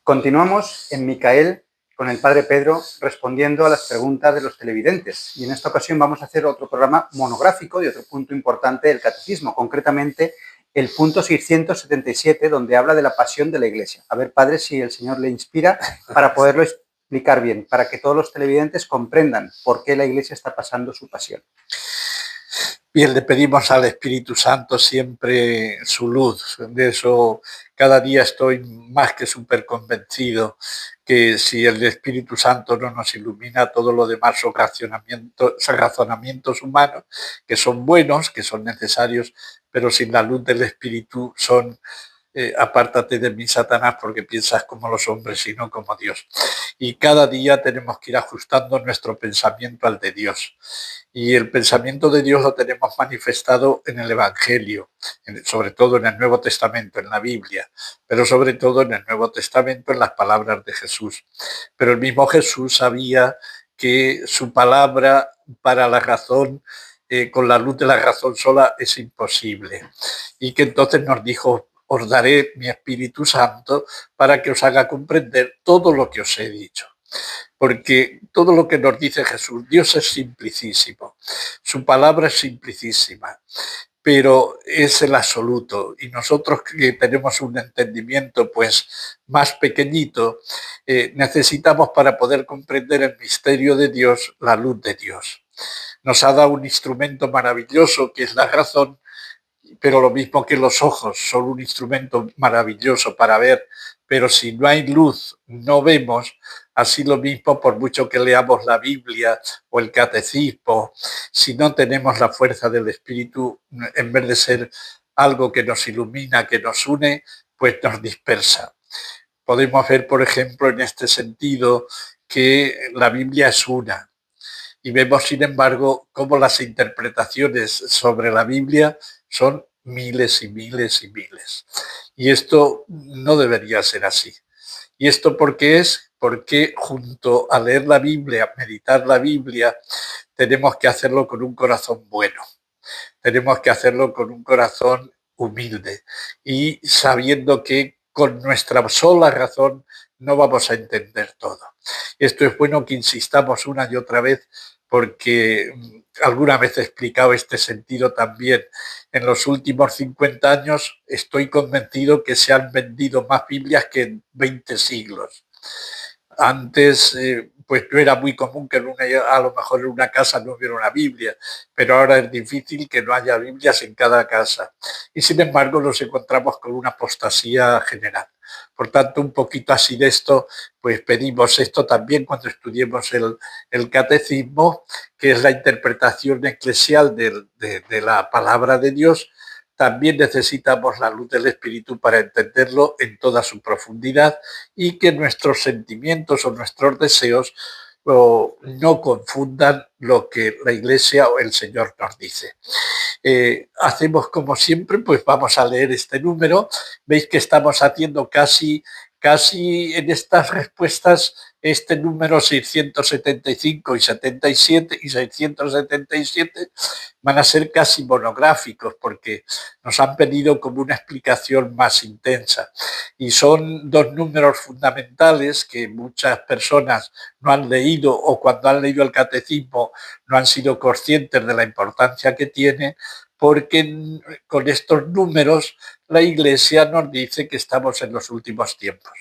Continuamos en Micael con el Padre Pedro respondiendo a las preguntas de los televidentes. Y en esta ocasión vamos a hacer otro programa monográfico de otro punto importante del Catecismo, concretamente el punto 677, donde habla de la pasión de la Iglesia. A ver, Padre, si el Señor le inspira para poderlo explicar bien, para que todos los televidentes comprendan por qué la Iglesia está pasando su pasión. Bien, le pedimos al Espíritu Santo siempre su luz. De eso cada día estoy más que súper convencido que si el Espíritu Santo no nos ilumina, todo lo demás son razonamientos humanos que son buenos, que son necesarios, pero sin la luz del Espíritu son apártate de mí, Satanás, porque piensas como los hombres y no como Dios. Y cada día tenemos que ir ajustando nuestro pensamiento al de Dios. Y el pensamiento de Dios lo tenemos manifestado en el Evangelio, sobre todo en el Nuevo Testamento, en la Biblia, pero sobre todo en el Nuevo Testamento, en las palabras de Jesús. Pero el mismo Jesús sabía que su palabra para la razón, con la luz de la razón sola, es imposible. Y que entonces nos dijo: os daré mi Espíritu Santo para que os haga comprender todo lo que os he dicho. Porque todo lo que nos dice Jesús, Dios es simplicísimo, su palabra es simplicísima, pero es el absoluto. Y nosotros que tenemos un entendimiento pues más pequeñito, necesitamos para poder comprender el misterio de Dios, la luz de Dios. Nos ha dado un instrumento maravilloso que es la razón, pero lo mismo que los ojos son un instrumento maravilloso para ver, pero si no hay luz no vemos. Así lo mismo, por mucho que leamos la Biblia o el catecismo, si no tenemos la fuerza del Espíritu, en vez de ser algo que nos ilumina, que nos une, pues nos dispersa. Podemos ver, por ejemplo, en este sentido, que la Biblia es una. Y vemos, sin embargo, cómo las interpretaciones sobre la Biblia son miles y miles y miles. Y esto no debería ser así. ¿Y esto por qué es? Porque junto a leer la Biblia, meditar la Biblia, tenemos que hacerlo con un corazón bueno. Tenemos que hacerlo con un corazón humilde y sabiendo que con nuestra sola razón no vamos a entender todo. Esto es bueno que insistamos una y otra vez, porque alguna vez he explicado este sentido también. En los últimos 50 años estoy convencido que se han vendido más Biblias que en 20 siglos. Antes, pues no era muy común que a lo mejor en una casa no hubiera una Biblia, pero ahora es difícil que no haya Biblias en cada casa. Y sin embargo nos encontramos con una apostasía general. Por tanto, un poquito así de esto, pues pedimos esto también cuando estudiemos el catecismo, que es la interpretación eclesial de la palabra de Dios. También necesitamos la luz del Espíritu para entenderlo en toda su profundidad y que nuestros sentimientos o nuestros deseos no confundan lo que la Iglesia o el Señor nos dice. Hacemos como siempre, pues vamos a leer este número. Veis que estamos haciendo casi en estas respuestas este número 675 y 77 y 677 van a ser casi monográficos porque nos han pedido como una explicación más intensa. Y son dos números fundamentales que muchas personas no han leído o cuando han leído el catecismo no han sido conscientes de la importancia que tiene, porque con estos números la Iglesia nos dice que estamos en los últimos tiempos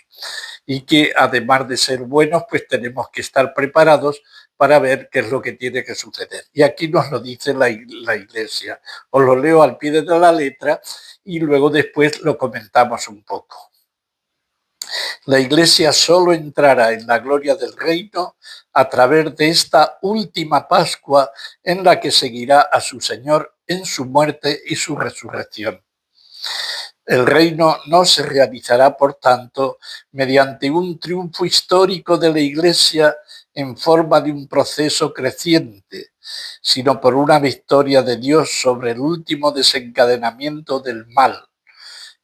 y que además de ser buenos, pues tenemos que estar preparados para ver qué es lo que tiene que suceder. Y aquí nos lo dice la Iglesia. Os lo leo al pie de la letra y luego después lo comentamos un poco. La Iglesia solo entrará en la gloria del reino a través de esta última Pascua en la que seguirá a su Señor en su muerte y su resurrección. El reino no se realizará, por tanto, mediante un triunfo histórico de la Iglesia en forma de un proceso creciente, sino por una victoria de Dios sobre el último desencadenamiento del mal,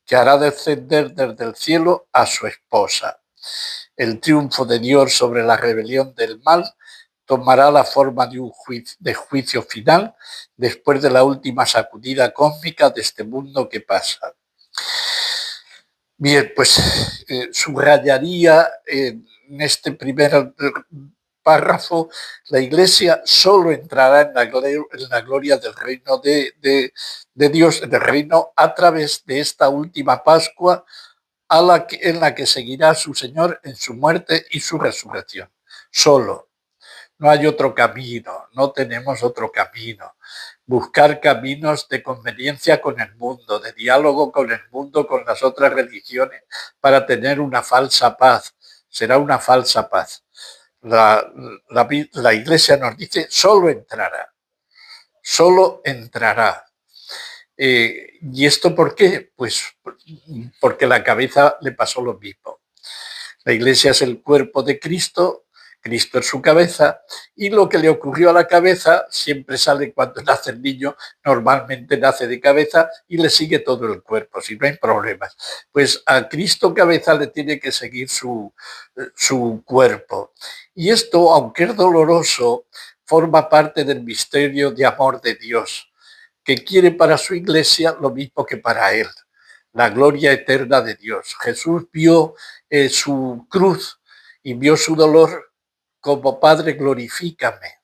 que hará descender desde el cielo a su esposa. El triunfo de Dios sobre la rebelión del mal tomará la forma de un juicio final después de la última sacudida cósmica de este mundo que pasa. Bien, pues subrayaría en este primer párrafo: la Iglesia solo entrará en la gloria del reino de Dios, del reino, a través de esta última Pascua en la que seguirá a su Señor en su muerte y su resurrección. Solo. No hay otro camino, no tenemos otro camino. Buscar caminos de conveniencia con el mundo, de diálogo con el mundo, con las otras religiones, para tener una falsa paz. Será una falsa paz. La Iglesia nos dice: solo entrará, solo entrará. ¿Y esto por qué? Pues porque la cabeza le pasó lo mismo. La Iglesia es el cuerpo de Cristo, Cristo es su cabeza, y lo que le ocurrió a la cabeza siempre sale cuando nace el niño. Normalmente nace de cabeza y le sigue todo el cuerpo, si no hay problemas. Pues a Cristo cabeza le tiene que seguir su cuerpo. Y esto, aunque es doloroso, forma parte del misterio de amor de Dios, que quiere para su Iglesia lo mismo que para Él: la gloria eterna de Dios. Jesús vio su cruz y vio su dolor como: Padre, glorifícame,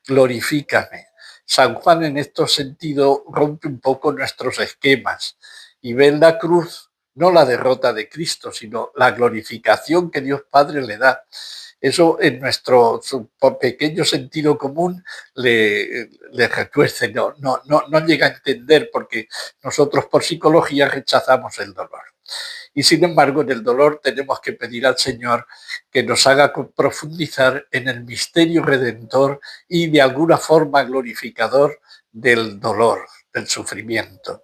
glorifícame. San Juan en este sentido rompe un poco nuestros esquemas y ve en la cruz no la derrota de Cristo, sino la glorificación que Dios Padre le da. Eso en nuestro pequeño sentido común le retuerce, no llega a entender, porque nosotros por psicología rechazamos el dolor. Y sin embargo, en el dolor tenemos que pedir al Señor que nos haga profundizar en el misterio redentor y de alguna forma glorificador del dolor, del sufrimiento.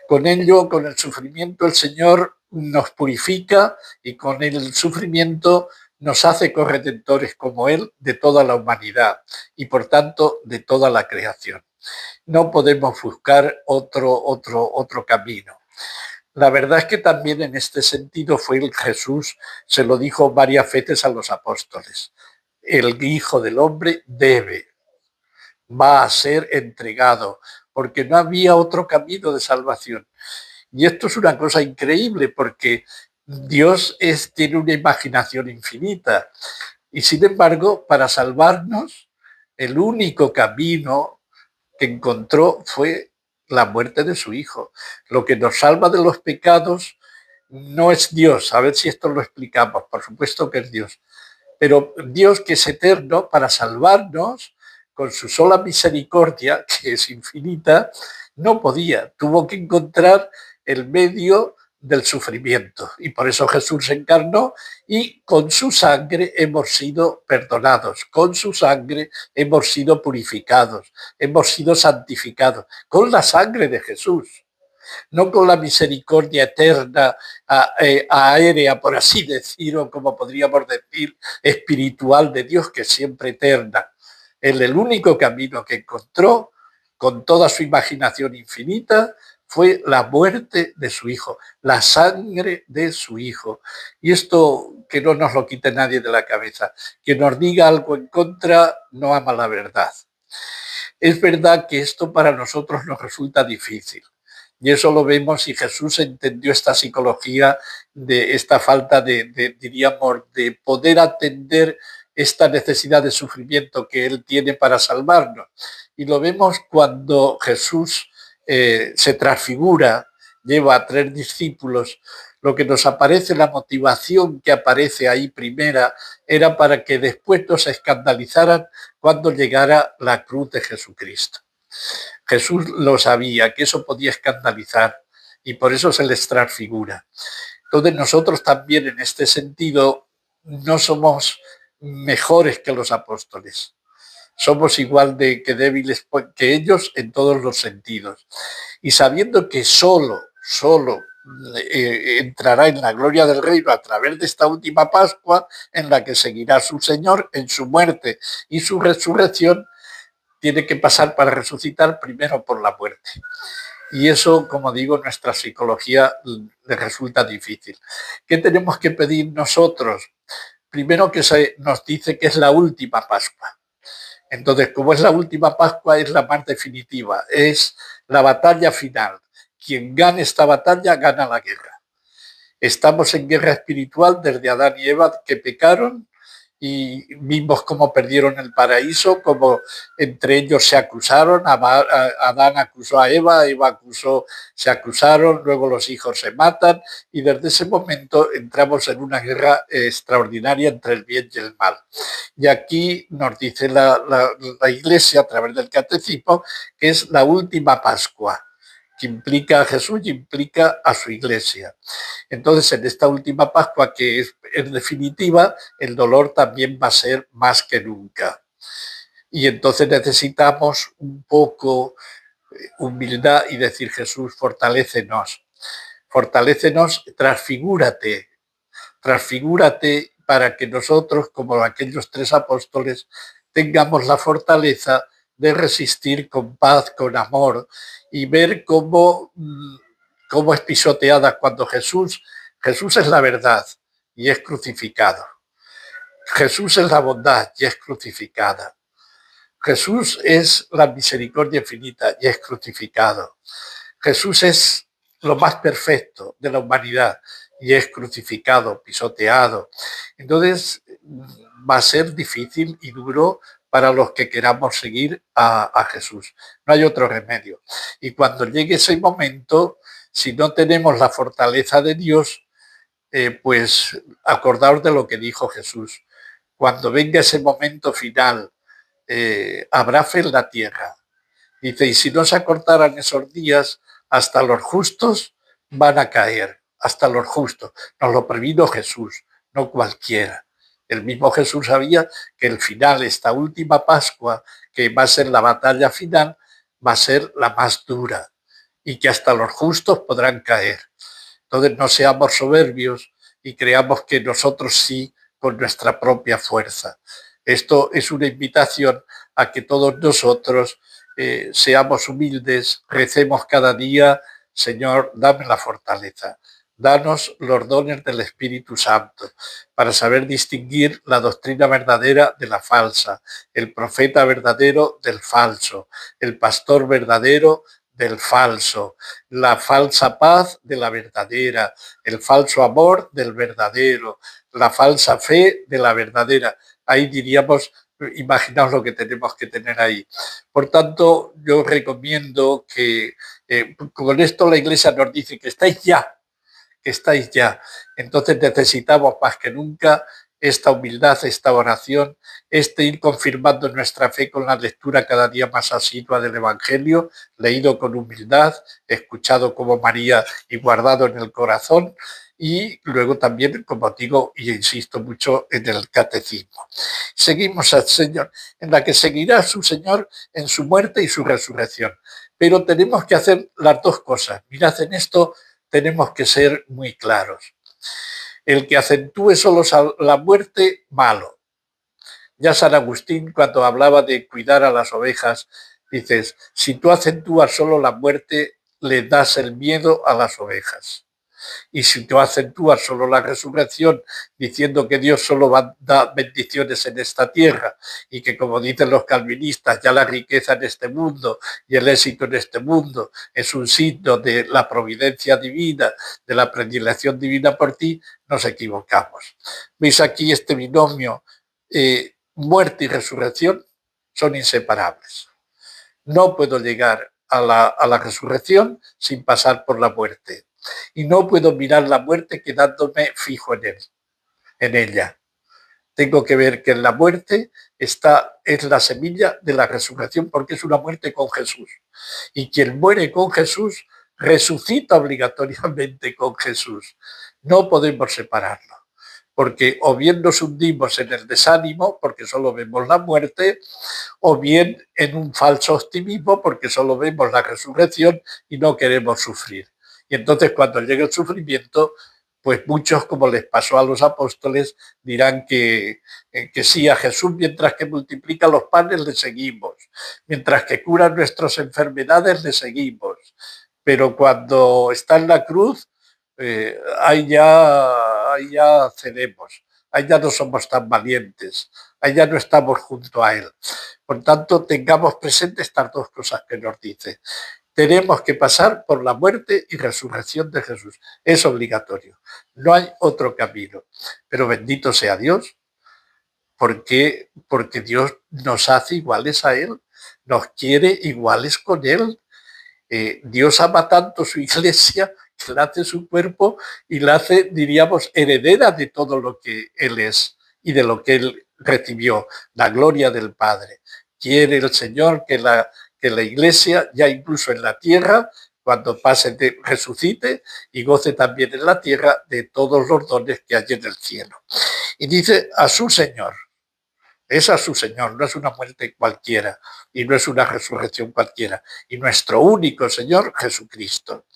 Con ello, con el sufrimiento, el Señor nos purifica, y con el sufrimiento nos hace corredentores como Él de toda la humanidad y por tanto de toda la creación. No podemos buscar otro camino. La verdad es que también en este sentido fue el Jesús, se lo dijo varias veces a los apóstoles: el Hijo del Hombre va a ser entregado, porque no había otro camino de salvación. Y esto es una cosa increíble, porque Dios tiene una imaginación infinita, y sin embargo, para salvarnos, el único camino que encontró fue la muerte de su Hijo. Lo que nos salva de los pecados no es Dios. A ver si esto lo explicamos. Por supuesto que es Dios. Pero Dios, que es eterno, para salvarnos, con su sola misericordia, que es infinita, no podía. Tuvo que encontrar el medio del sufrimiento. Y por eso Jesús se encarnó, y con su sangre hemos sido perdonados, con su sangre hemos sido purificados, hemos sido santificados, con la sangre de Jesús, no con la misericordia eterna, aérea, por así decir, o como podríamos decir, espiritual de Dios, que es siempre eterna. Él, el único camino que encontró, con toda su imaginación infinita, fue la muerte de su Hijo, la sangre de su Hijo. Y esto que no nos lo quite nadie de la cabeza. Quien nos diga algo en contra no ama la verdad. Es verdad que esto para nosotros nos resulta difícil. Y eso lo vemos si Jesús entendió esta psicología de esta falta diríamos, de poder atender esta necesidad de sufrimiento que Él tiene para salvarnos. Y lo vemos cuando Jesús se transfigura, lleva a 3 discípulos. Lo que nos aparece, la motivación que aparece ahí primera, era para que después no se escandalizaran cuando llegara la cruz de Jesucristo. Jesús lo sabía, que eso podía escandalizar, y por eso se les transfigura. Entonces nosotros también en este sentido no somos mejores que los apóstoles. Somos igual que débiles que ellos en todos los sentidos. Y sabiendo que solo entrará en la gloria del reino a través de esta última Pascua, en la que seguirá su Señor en su muerte y su resurrección, tiene que pasar para resucitar primero por la muerte. Y eso, como digo, nuestra psicología le resulta difícil. ¿Qué tenemos que pedir nosotros? Primero, que se nos dice que es la última Pascua. Entonces, como es la última Pascua, es la más definitiva, es la batalla final. Quien gane esta batalla gana la guerra. Estamos en guerra espiritual desde Adán y Eva que pecaron y vimos cómo perdieron el paraíso, cómo entre ellos se acusaron, Adán acusó a Eva, Eva acusó, se acusaron, luego los hijos se matan y desde ese momento entramos en una guerra extraordinaria entre el bien y el mal. Y aquí nos dice la Iglesia a través del catecismo que es la última Pascua, que implica a Jesús y implica a su Iglesia. Entonces, en esta última Pascua, que es en definitiva, el dolor también va a ser más que nunca. Y entonces necesitamos un poco humildad y decir, Jesús, fortalécenos, transfigúrate, transfigúrate para que nosotros, como aquellos 3 apóstoles, tengamos la fortaleza de resistir con paz, con amor y ver cómo es pisoteada cuando Jesús es la verdad y es crucificado. Jesús es la bondad y es crucificada. Jesús es la misericordia infinita y es crucificado. Jesús es lo más perfecto de la humanidad y es crucificado, pisoteado. Entonces va a ser difícil y duro para los que queramos seguir a Jesús. No hay otro remedio. Y cuando llegue ese momento, si no tenemos la fortaleza de Dios, pues acordaos de lo que dijo Jesús. Cuando venga ese momento final, habrá fe en la tierra. Dice, y si no se acortaran esos días, hasta los justos van a caer, hasta los justos. Nos lo previno Jesús, no cualquiera. El mismo Jesús sabía que el final, esta última Pascua, que va a ser la batalla final, va a ser la más dura y que hasta los justos podrán caer. Entonces no seamos soberbios y creamos que nosotros sí con nuestra propia fuerza. Esto es una invitación a que todos nosotros seamos humildes, recemos cada día, Señor, dame la fortaleza, danos los dones del Espíritu Santo para saber distinguir la doctrina verdadera de la falsa, el profeta verdadero del falso, el pastor verdadero del falso, la falsa paz de la verdadera, el falso amor del verdadero, la falsa fe de la verdadera. Ahí diríamos, imaginaos lo que tenemos que tener ahí. Por tanto, yo recomiendo que con esto la Iglesia nos dice que estáis ya, que estáis ya. Entonces necesitamos más que nunca esta humildad, esta oración, este ir confirmando nuestra fe con la lectura cada día más asidua del Evangelio, leído con humildad, escuchado como María y guardado en el corazón, y luego también, como digo y insisto mucho, en el catecismo. Seguimos al Señor, en la que seguirá su Señor en su muerte y su resurrección. Pero tenemos que hacer las dos cosas. Mirad, en esto tenemos que ser muy claros. El que acentúe solo la muerte, malo. Ya San Agustín, cuando hablaba de cuidar a las ovejas, dices, si tú acentúas solo la muerte, le das el miedo a las ovejas. Y si tú acentúas solo la resurrección, diciendo que Dios solo va a dar bendiciones en esta tierra y que, como dicen los calvinistas, ya la riqueza en este mundo y el éxito en este mundo es un signo de la providencia divina, de la predilección divina por ti, nos equivocamos. ¿Veis aquí este binomio? Muerte y resurrección son inseparables. No puedo llegar a la resurrección sin pasar por la muerte. Y no puedo mirar la muerte quedándome fijo en ella. Tengo que ver que en la muerte es la semilla de la resurrección porque es una muerte con Jesús. Y quien muere con Jesús resucita obligatoriamente con Jesús. No podemos separarlo, porque o bien nos hundimos en el desánimo porque solo vemos la muerte, o bien en un falso optimismo porque solo vemos la resurrección y no queremos sufrir. Y entonces cuando llegue el sufrimiento, pues muchos, como les pasó a los apóstoles, dirán que sí a Jesús, mientras que multiplica los panes le seguimos, mientras que cura nuestras enfermedades le seguimos, pero cuando está en la cruz, ahí ya cedemos, ahí ya no somos tan valientes, ahí ya no estamos junto a Él. Por tanto, tengamos presente estas dos cosas que nos dice. tenemos que pasar por la muerte y resurrección de Jesús. Es obligatorio. No hay otro camino. Pero bendito sea Dios, porque Dios nos hace iguales a Él, nos quiere iguales con Él. Dios ama tanto su iglesia que la hace su cuerpo y la hace, diríamos, heredera de todo lo que Él es y de lo que Él recibió, la gloria del Padre. Quiere el Señor que la iglesia, ya incluso en la tierra, cuando pase, resucite y goce también en la tierra de todos los dones que hay en el cielo. Y dice a su Señor, es a su Señor, no es una muerte cualquiera y no es una resurrección cualquiera, y nuestro único Señor Jesucristo.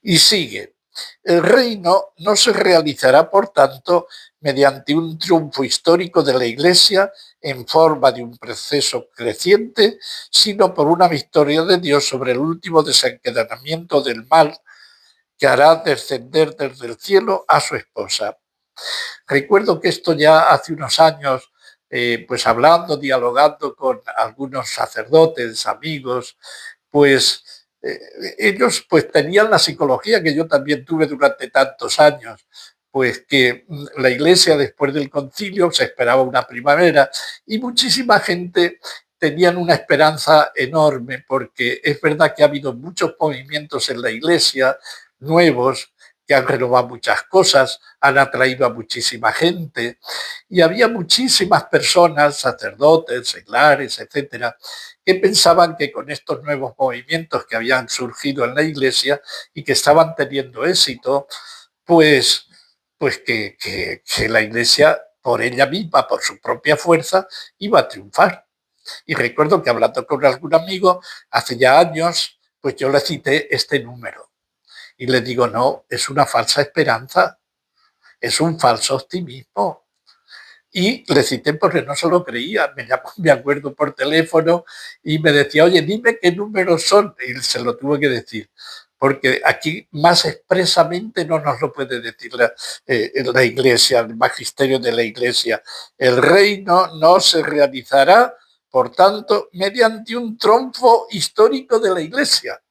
Y sigue, el reino no se realizará, por tanto, mediante un triunfo histórico de la Iglesia en forma de un proceso creciente, sino por una victoria de Dios sobre el último desencadenamiento del mal que hará descender desde el cielo a su esposa. Recuerdo que esto ya hace unos años, pues hablando, dialogando con algunos sacerdotes, amigos, pues ellos pues tenían la psicología que yo también tuve durante tantos años, pues que la iglesia después del concilio se esperaba una primavera y muchísima gente tenían una esperanza enorme porque es verdad que ha habido muchos movimientos en la iglesia nuevos que han renovado muchas cosas, han atraído a muchísima gente y había muchísimas personas, sacerdotes, seglares, etcétera, que pensaban que con estos nuevos movimientos que habían surgido en la iglesia y que estaban teniendo éxito, pues, que la iglesia por ella misma, por su propia fuerza, iba a triunfar. Y recuerdo que hablando con algún amigo hace ya años, pues yo le cité este número y le digo, no, es una falsa esperanza, es un falso optimismo. Y le cité porque no se lo creía, me llamó, me acuerdo, por teléfono y me decía, oye, dime qué números son. Y se lo tuve que decir, porque aquí más expresamente no nos lo puede decir la iglesia, el magisterio de la iglesia. El reino no se realizará, por tanto, mediante un triunfo histórico de la iglesia,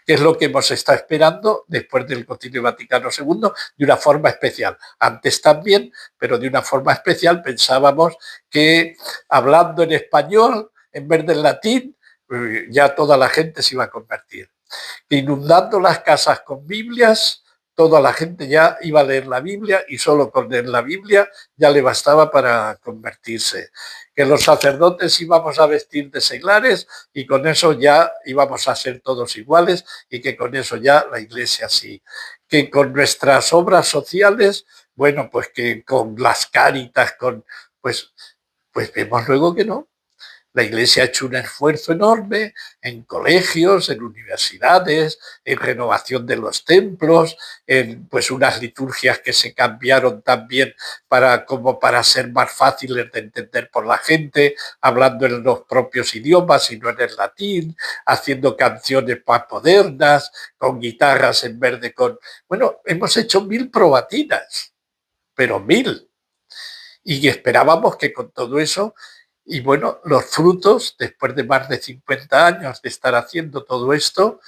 que es lo que hemos estado esperando después del Concilio Vaticano II, de una forma especial. Antes también, pero de una forma especial pensábamos que hablando en español en vez del latín, ya toda la gente se iba a convertir. Inundando las casas con Biblias, toda la gente ya iba a leer la Biblia y solo con leer la Biblia ya le bastaba para convertirse. Que los sacerdotes íbamos a vestir de seglares y con eso ya íbamos a ser todos iguales y que con eso ya la iglesia sí. Que con nuestras obras sociales, bueno, pues que con las cáritas, pues vemos luego que no. La Iglesia ha hecho un esfuerzo enorme en colegios, en universidades, en renovación de los templos, en pues unas liturgias que se cambiaron también como para ser más fáciles de entender por la gente, hablando en los propios idiomas y no en el latín, haciendo canciones más modernas, con guitarras en vez de con... Bueno, hemos hecho 1000 probatinas, pero 1000. Y esperábamos que con todo eso, y bueno, los frutos, después de más de 50 años de estar haciendo todo esto,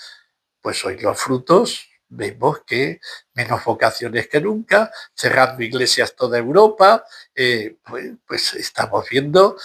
pues hoy los frutos vemos que menos vocaciones que nunca, cerrando iglesias toda Europa, pues estamos viendo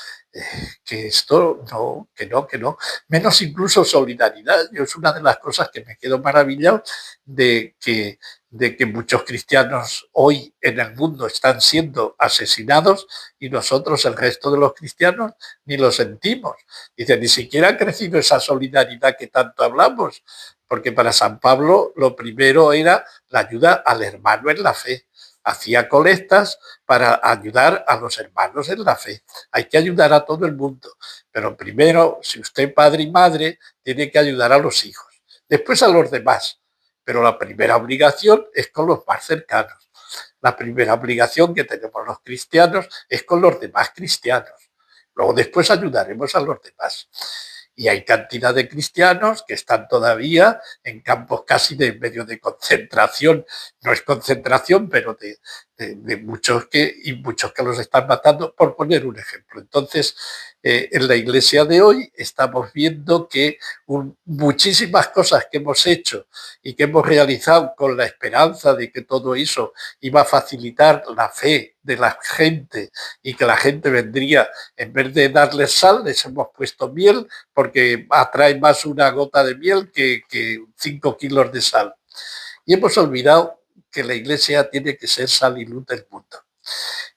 que esto no, que no, menos incluso solidaridad. Yo es una de las cosas que me quedo maravillado de que muchos cristianos hoy en el mundo están siendo asesinados y nosotros, el resto de los cristianos, ni lo sentimos. Dice, ni siquiera ha crecido esa solidaridad que tanto hablamos, porque para San Pablo lo primero era la ayuda al hermano en la fe. Hacía colectas para ayudar a los hermanos en la fe. Hay que ayudar a todo el mundo, pero primero, si usted padre y madre, tiene que ayudar a los hijos, después a los demás, pero la primera obligación es con los más cercanos. La primera obligación que tenemos los cristianos es con los demás cristianos. Luego después ayudaremos a los demás. Y hay cantidad de cristianos que están todavía en campos casi de medio de concentración. No es concentración, pero de muchos y muchos que los están matando, por poner un ejemplo. Entonces, En la iglesia de hoy estamos viendo que muchísimas cosas que hemos hecho y que hemos realizado con la esperanza de que todo eso iba a facilitar la fe de la gente y que la gente vendría, en vez de darles sal, les hemos puesto miel porque atrae más una gota de miel que 5 kilos de sal. Y hemos olvidado que la iglesia tiene que ser sal y luz del mundo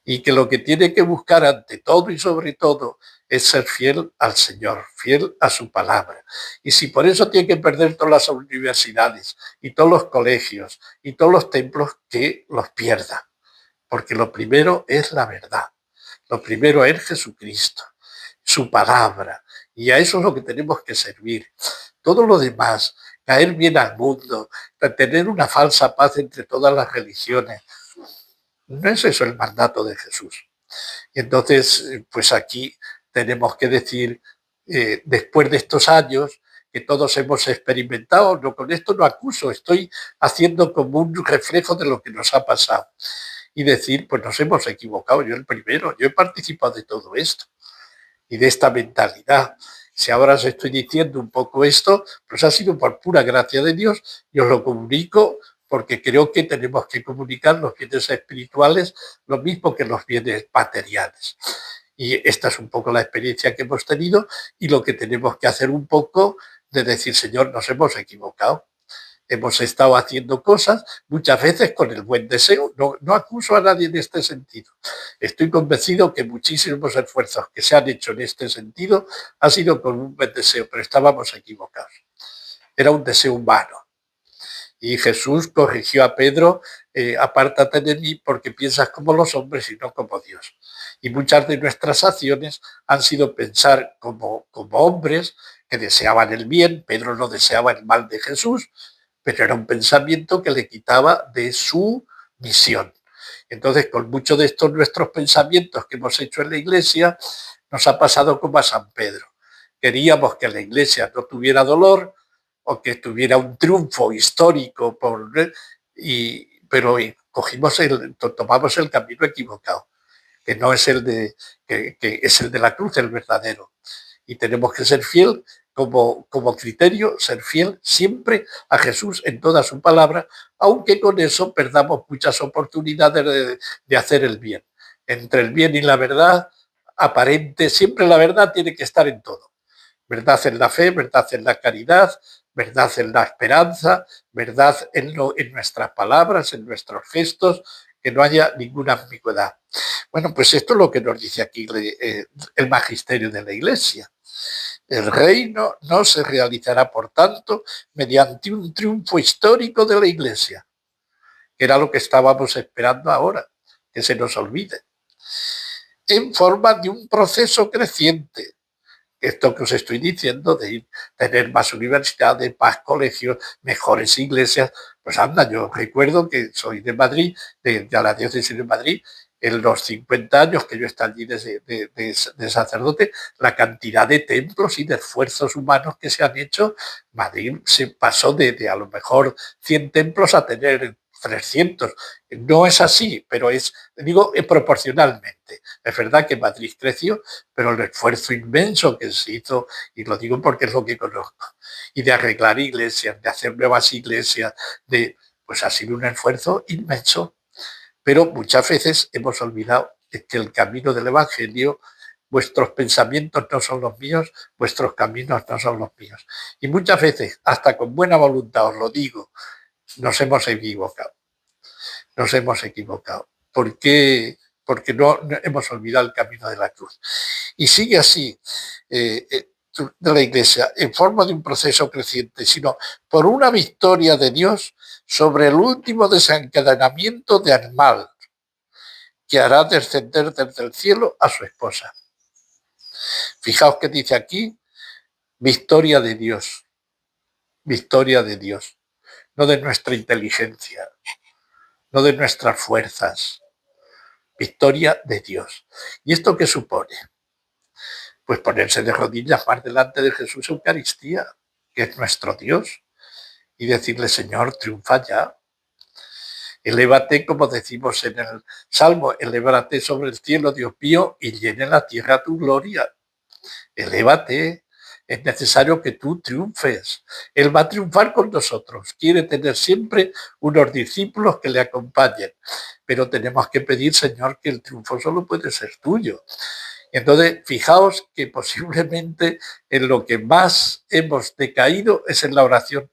y que lo que tiene que buscar ante todo y sobre todo es ser fiel al Señor, fiel a su palabra. Y si por eso tiene que perder todas las universidades y todos los colegios y todos los templos, que los pierda. Porque lo primero es la verdad. Lo primero es Jesucristo, su palabra. Y a eso es lo que tenemos que servir. Todo lo demás, caer bien al mundo, tener una falsa paz entre todas las religiones, no es eso el mandato de Jesús. Y entonces, pues aquí tenemos que decir, después de estos años que todos hemos experimentado, no, con esto no acuso, estoy haciendo como un reflejo de lo que nos ha pasado. Y decir, pues nos hemos equivocado, yo el primero, yo he participado de todo esto y de esta mentalidad. Si ahora os estoy diciendo un poco esto, pues ha sido por pura gracia de Dios y os lo comunico porque creo que tenemos que comunicar los bienes espirituales lo mismo que los bienes materiales. Y esta es un poco la experiencia que hemos tenido y lo que tenemos que hacer un poco de decir, Señor, nos hemos equivocado. Hemos estado haciendo cosas muchas veces con el buen deseo. No acuso a nadie en este sentido. Estoy convencido que muchísimos esfuerzos que se han hecho en este sentido han sido con un buen deseo, pero estábamos equivocados. Era un deseo humano. Y Jesús corrigió a Pedro, apártate de mí porque piensas como los hombres y no como Dios. Y muchas de nuestras acciones han sido pensar como hombres que deseaban el bien. Pedro no deseaba el mal de Jesús, pero era un pensamiento que le quitaba de su misión. Entonces, con muchos de estos nuestros pensamientos que hemos hecho en la iglesia, nos ha pasado como a San Pedro. Queríamos que la iglesia no tuviera dolor o que tuviera un triunfo histórico, pero tomamos el camino equivocado, que no es que es el de la cruz, el verdadero. Y tenemos que ser fiel como criterio, ser fiel siempre a Jesús en toda su palabra, aunque con eso perdamos muchas oportunidades de hacer el bien. Entre el bien y la verdad aparente, siempre la verdad tiene que estar en todo. Verdad en la fe, verdad en la caridad, verdad en la esperanza, verdad en nuestras palabras, en nuestros gestos, que no haya ninguna ambigüedad. Bueno, pues esto es lo que nos dice aquí el magisterio de la Iglesia. El reino no se realizará, por tanto, mediante un triunfo histórico de la Iglesia, que era lo que estábamos esperando ahora, que se nos olvide, en forma de un proceso creciente. Esto que os estoy diciendo de tener más universidades, más colegios, mejores iglesias, pues anda, yo recuerdo que soy de Madrid, de la diócesis de Madrid, en los 50 años que yo estoy allí de sacerdote, la cantidad de templos y de esfuerzos humanos que se han hecho, Madrid se pasó de a lo mejor 100 templos a tener 300. No es así, pero digo, proporcionalmente. Es verdad que Madrid creció, pero el esfuerzo inmenso que se hizo, y lo digo porque es lo que conozco, y de arreglar iglesias, de hacer nuevas iglesias, pues ha sido un esfuerzo inmenso. Pero muchas veces hemos olvidado que el camino del Evangelio, vuestros pensamientos no son los míos, vuestros caminos no son los míos. Y muchas veces, hasta con buena voluntad os lo digo, nos hemos equivocado. Nos hemos equivocado. ¿Por qué? Porque no hemos olvidado el camino de la cruz. Y sigue así de la Iglesia, en forma de un proceso creciente, sino por una victoria de Dios sobre el último desencadenamiento del mal, que hará descender desde el cielo a su esposa. Fijaos que dice aquí, victoria de Dios, no de nuestra inteligencia, no de nuestras fuerzas, victoria de Dios. ¿Y esto qué supone? Pues ponerse de rodillas más delante de Jesús Eucaristía, que es nuestro Dios, y decirle, Señor, triunfa ya. Elévate, como decimos en el Salmo, elévate sobre el cielo, Dios mío, y llene la tierra tu gloria. Elévate, es necesario que tú triunfes. Él va a triunfar con nosotros, quiere tener siempre unos discípulos que le acompañen, pero tenemos que pedir, Señor, que el triunfo solo puede ser tuyo. Entonces, fijaos que posiblemente en lo que más hemos decaído es en la oración.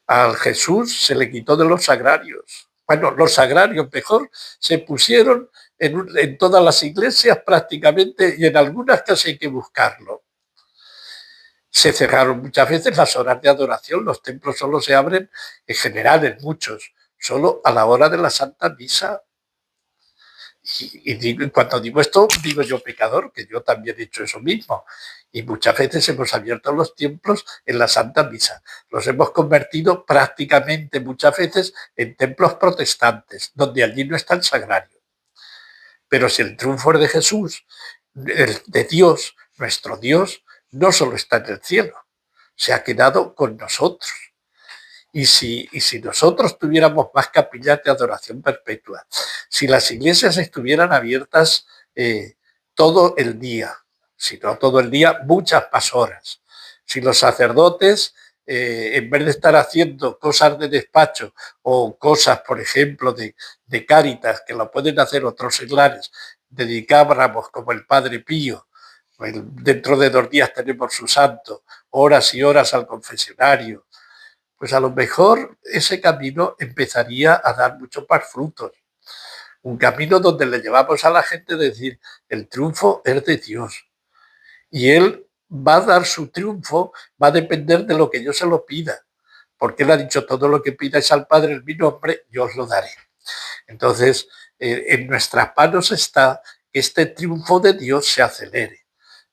Al Jesús se le quitó de los sagrarios. Bueno, los sagrarios mejor se pusieron en todas las iglesias prácticamente y en algunas casi hay que buscarlo. Se cerraron muchas veces las horas de adoración, los templos solo se abren en general en muchos, solo a la hora de la Santa Misa. Y cuando digo esto, digo yo pecador, que yo también he hecho eso mismo. Y muchas veces hemos abierto los templos en la Santa Misa. Los hemos convertido prácticamente muchas veces en templos protestantes, donde allí no está el sagrario. Pero si el triunfo es de Jesús, de Dios, nuestro Dios, no solo está en el cielo, se ha quedado con nosotros. Y si nosotros tuviéramos más capillas de adoración perpetua, si las iglesias estuvieran abiertas todo el día, si no todo el día, muchas más horas, si los sacerdotes, en vez de estar haciendo cosas de despacho o cosas, por ejemplo, de cáritas, que lo pueden hacer otros seglares, dedicáramos como el Padre Pío, dentro de 2 días tenemos su santo, horas y horas al confesionario, pues a lo mejor ese camino empezaría a dar muchos más frutos. Un camino donde le llevamos a la gente a decir, el triunfo es de Dios. Y Él va a dar su triunfo, va a depender de lo que yo se lo pida. Porque Él ha dicho, todo lo que pidáis al Padre en mi nombre, yo os lo daré. Entonces, en nuestras manos está que este triunfo de Dios se acelere.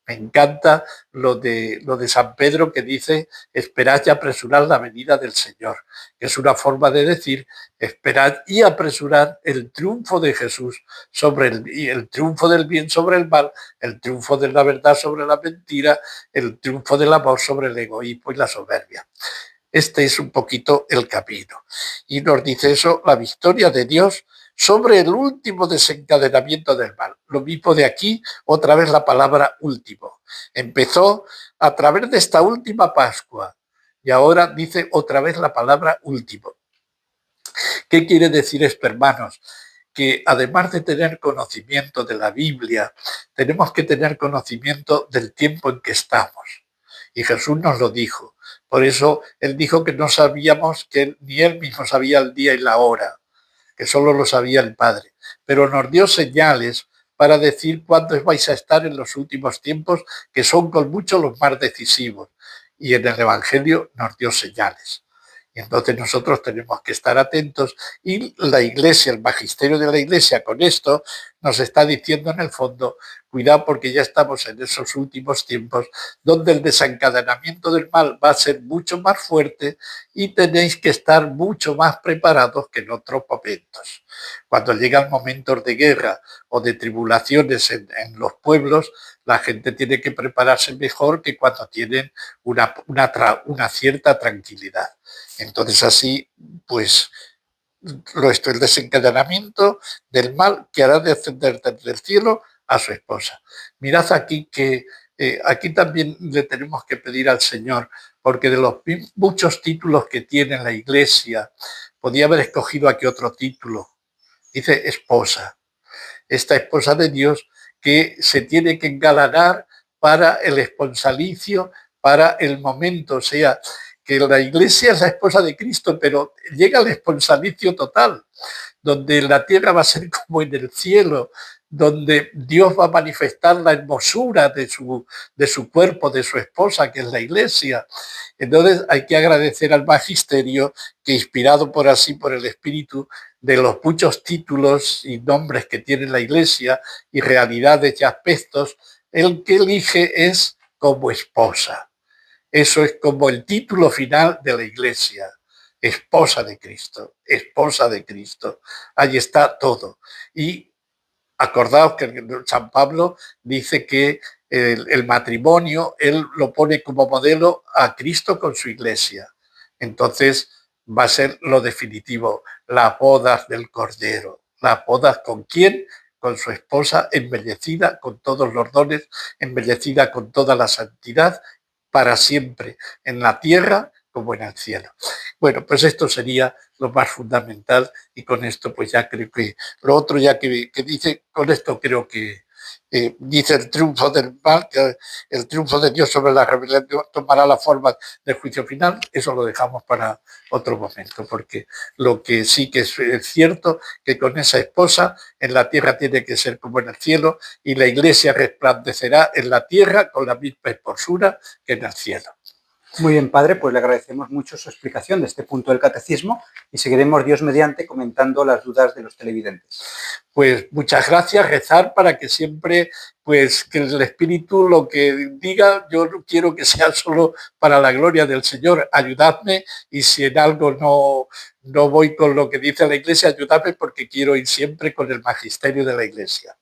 Me encanta lo de San Pedro que dice esperad y apresurad la venida del Señor, que es una forma de decir esperad y apresurad el triunfo de Jesús sobre el triunfo del bien sobre el mal, el triunfo de la verdad sobre la mentira, el triunfo del amor sobre el egoísmo y la soberbia. Este es un poquito el camino. Y nos dice eso, la victoria de Dios sobre el último desencadenamiento del mal. Lo mismo de aquí, otra vez la palabra último. Empezó a través de esta última Pascua y ahora dice otra vez la palabra último. ¿Qué quiere decir esto, hermanos? Que además de tener conocimiento de la Biblia, tenemos que tener conocimiento del tiempo en que estamos. Y Jesús nos lo dijo. Por eso Él dijo que no sabíamos, que ni Él mismo sabía el día y la hora, que solo lo sabía el Padre. Pero nos dio señales para decir cuándo vais a estar en los últimos tiempos, que son con mucho los más decisivos. Y en el Evangelio nos dio señales. Y entonces nosotros tenemos que estar atentos y la Iglesia, el magisterio de la Iglesia con esto nos está diciendo en el fondo, cuidado porque ya estamos en esos últimos tiempos donde el desencadenamiento del mal va a ser mucho más fuerte y tenéis que estar mucho más preparados que en otros momentos. Cuando llegan momentos de guerra o de tribulaciones en los pueblos, la gente tiene que prepararse mejor que cuando tienen una cierta tranquilidad. Entonces así, pues, el desencadenamiento del mal que hará descender desde el cielo a su esposa. Mirad aquí que aquí también le tenemos que pedir al Señor, porque de los muchos títulos que tiene la Iglesia, podía haber escogido aquí otro título. Dice esposa. Esta esposa de Dios que se tiene que engalanar para el esponsalicio, para el momento, o sea, que la Iglesia es la esposa de Cristo, pero llega al esponsalicio total, donde la tierra va a ser como en el cielo, donde Dios va a manifestar la hermosura de su cuerpo, de su esposa, que es la Iglesia. Entonces hay que agradecer al magisterio que, inspirado por el Espíritu, de los muchos títulos y nombres que tiene la Iglesia y realidades y aspectos, el que elige es como esposa. Eso es como el título final de la Iglesia. Esposa de Cristo, esposa de Cristo. Ahí está todo. Y acordaos que San Pablo dice que el matrimonio, él lo pone como modelo a Cristo con su Iglesia. Entonces va a ser lo definitivo, las bodas del Cordero. ¿Las bodas con quién? con su esposa, embellecida con todos los dones, embellecida con toda la santidad, para siempre, en la tierra como en el cielo. Bueno, pues esto sería lo más fundamental y con esto pues ya creo que lo otro ya que dice, con esto creo que dice el triunfo del mal, que el triunfo de Dios sobre la rebelión tomará la forma del juicio final, eso lo dejamos para otro momento, porque lo que sí que es cierto, que con esa esposa en la tierra tiene que ser como en el cielo y la iglesia resplandecerá en la tierra con la misma hermosura que en el cielo. Muy bien, padre, pues le agradecemos mucho su explicación de este punto del catecismo y seguiremos Dios mediante comentando las dudas de los televidentes. Pues muchas gracias, rezar para que siempre, pues que el Espíritu lo que diga, yo no quiero que sea solo para la gloria del Señor, ayudadme y si en algo no voy con lo que dice la Iglesia, ayudadme porque quiero ir siempre con el magisterio de la Iglesia.